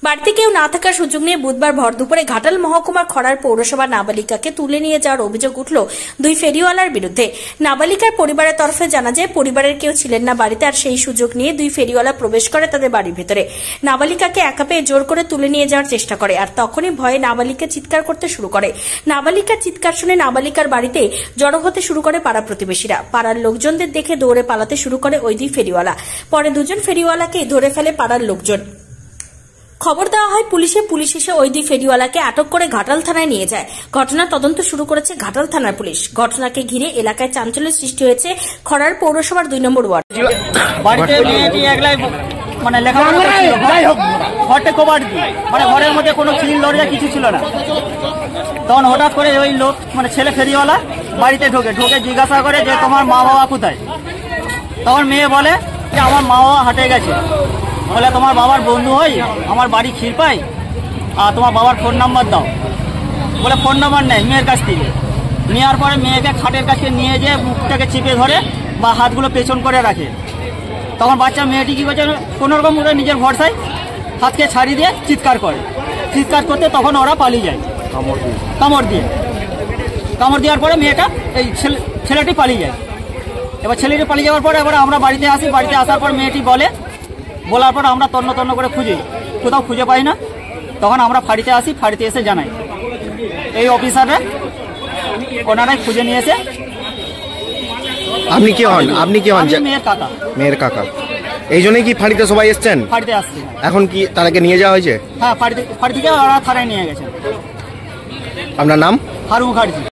বাড়িতে কেউ না থাকার সুযোগ নিয়ে বুধবার ভর দুপুরে ঘাটাল মহকুমার খড়ার পৌরসভা নাবালিকাকে তুলে নিয়ে যাওয়ার অভিযোগ উঠল দুই ফেরিওয়ালার বিরুদ্ধে। নাবালিকার পরিবারের তরফে জানা যায়, পরিবারের কেউ ছিলেন না বাড়িতে, আর সেই সুযোগ নিয়ে দুই ফেরিওয়ালা প্রবেশ করে তাদের বাড়ির ভেতরে। নাবালিকাকে একা পেয়ে জোর করে তুলে নিয়ে যাওয়ার চেষ্টা করে, আর তখনই ভয়ে নাবালিকা চিৎকার করতে শুরু করে। নাবালিকার চিৎকার শুনে নাবালিকার বাড়িতে জড়ো হতে শুরু করে পাড়া প্রতিবেশীরা। পাড়ার লোকজনদের দেখে দৌড়ে পালাতে শুরু করে ওই দুই ফেরিওয়ালা। পরে দুজন ফেরিওয়ালাকে ধরে ফেলে পাড়ার লোকজন। খবর দেওয়া হয় পুলিশে। পুলিশ এসে ওই দুই ফেরিওয়ালাকে আটক করে ঘাটাল থানায় নিয়ে যায়। ঘটনার তদন্ত শুরু করেছে ঘাটাল থানার পুলিশ। ঘটনাকে ঘিরে এলাকায় চাঞ্চল্যের সৃষ্টি হয়েছে খড়ার পৌরসভার 2 নম্বর ওয়ার্ড। ঘরের মধ্যে কোনো খিল লড়িয়া কিছু ছিল না। তখন হঠাৎ করে ওই লোক ছেলে ফেরিওয়ালা বাড়িতে ঢোকে জিজ্ঞাসা করে যে তোমার মা বাবা কোথায়। তখন মেয়ে বলে যে আমার মা বাবা হাটে গেছে। বলে তোমার বাবার বন্ধু হই, আমার বাড়ি ক্ষীরপাই, আর তোমার বাবার ফোন নাম্বার দাও। বলে ফোন নাম্বার নেই মেয়ের কাছ থেকে। নেওয়ার পরে মেয়েকে খাটের কাছে নিয়ে যেয়ে মুখটাকে চেপে ধরে বা হাতগুলো পেছন করে রাখে। তখন বাচ্চা মেয়েটি কি করছে, কোনোরকম করে নিজের ভরসায় হাতকে ছাড়িয়ে দিয়ে চিৎকার করে। চিৎকার করতে তখন ওরা পালিয়ে যায় কামড় দেওয়ার পরে মেয়েটা এই ছেলেটি পালিয়ে যায়। এবার ছেলেটি পালিয়ে যাওয়ার পরে এবার আমরা বাড়িতে আসি। বাড়িতে আসার পর মেয়েটি বলার পর আমরা তন্ন করে খুঁজি, কোথাও খুঁজে পাই না। তখন আমরা ফাঁড়িতে আসি, ফাঁড়িতে এসে জানাই। এই অফিসাররা ওনারাই খুঁজে নিয়েছে। আপনি কি হন? মেয়ের কাকা। এই জন্যই কি ফাঁড়িতে সবাই এসছেন? ফাঁড়িতে আসছি। এখন কি তাদেরকে নিয়ে যাওয়া হয়েছে? হ্যাঁ, ফাঁড়ি থেকে ওরা থানায় নিয়ে গেছে। আপনার নাম? হারু মুখার্জি।